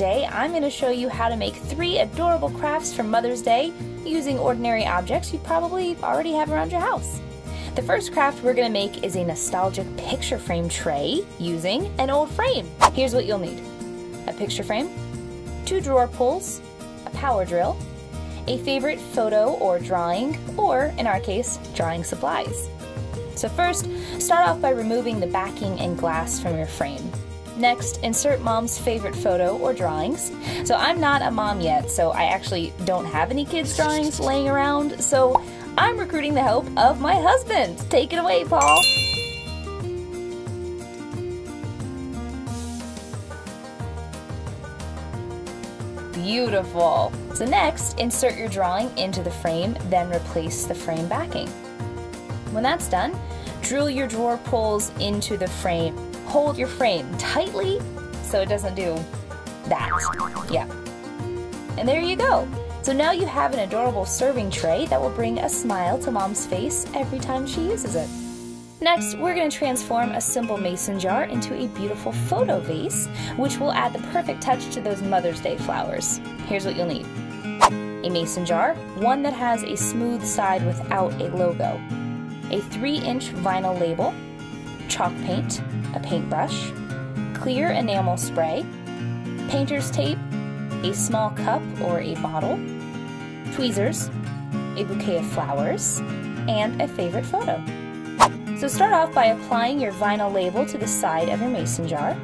Today I'm going to show you how to make 3 adorable crafts for Mother's Day using ordinary objects you probably already have around your house. The first craft we're going to make is a nostalgic picture frame tray using an old frame. Here's what you'll need: a picture frame, 2 drawer pulls, a power drill, a favorite photo or drawing, or in our case, drawing supplies. So first, start off by removing the backing and glass from your frame. Next, insert Mom's favorite photo or drawings. So I'm not a mom yet, so I actually don't have any kids' drawings laying around, so I'm recruiting the help of my husband. Take it away, Paul. Beautiful. So next, insert your drawing into the frame, then replace the frame backing. When that's done, drill your drawer pulls into the frame. Hold your frame tightly so it doesn't do that. Yeah. And there you go. So now you have an adorable serving tray that will bring a smile to Mom's face every time she uses it. Next, we're going to transform a simple mason jar into a beautiful photo vase, which will add the perfect touch to those Mother's Day flowers. Here's what you'll need: a mason jar, one that has a smooth side without a logo, a 3-inch vinyl label, chalk paint, a paintbrush, clear enamel spray, painter's tape, a small cup or a bottle, tweezers, a bouquet of flowers, and a favorite photo. So start off by applying your vinyl label to the side of your mason jar.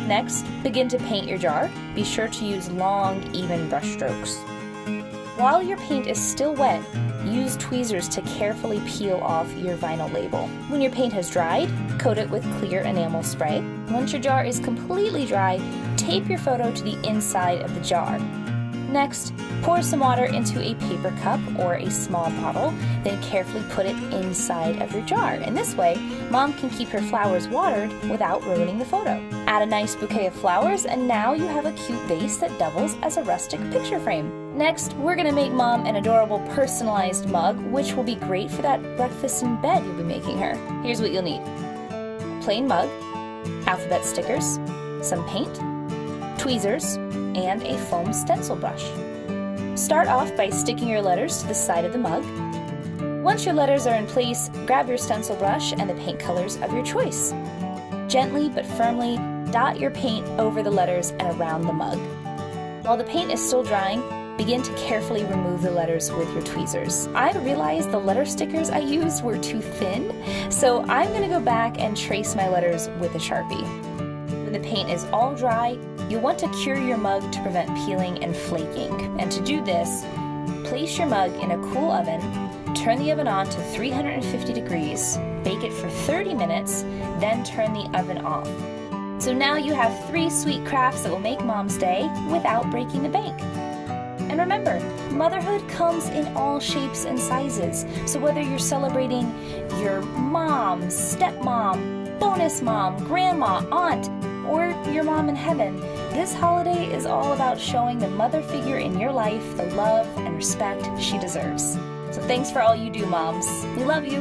Next, begin to paint your jar. Be sure to use long, even brush strokes. While your paint is still wet, use tweezers to carefully peel off your vinyl label. When your paint has dried, coat it with clear enamel spray. Once your jar is completely dry, tape your photo to the inside of the jar. Next, pour some water into a paper cup or a small bottle, then carefully put it inside of your jar. And this way, Mom can keep her flowers watered without ruining the photo. Add a nice bouquet of flowers, and now you have a cute vase that doubles as a rustic picture frame. Next, we're going to make Mom an adorable personalized mug, which will be great for that breakfast in bed you'll be making her. Here's what you'll need: a plain mug, alphabet stickers, some paint, tweezers, and a foam stencil brush. Start off by sticking your letters to the side of the mug. Once your letters are in place, grab your stencil brush and the paint colors of your choice. Gently but firmly dot your paint over the letters and around the mug. While the paint is still drying, begin to carefully remove the letters with your tweezers. I realized the letter stickers I used were too thin, so I'm going to go back and trace my letters with a Sharpie. When the paint is all dry, you'll want to cure your mug to prevent peeling and flaking. And to do this, place your mug in a cool oven, turn the oven on to 350 degrees, bake it for 30 minutes, then turn the oven off. So now you have 3 sweet crafts that will make Mom's Day without breaking the bank. And remember, motherhood comes in all shapes and sizes. So whether you're celebrating your mom, stepmom, bonus mom, grandma, aunt, or your mom in heaven, this holiday is all about showing the mother figure in your life the love and respect she deserves. So thanks for all you do, moms. We love you.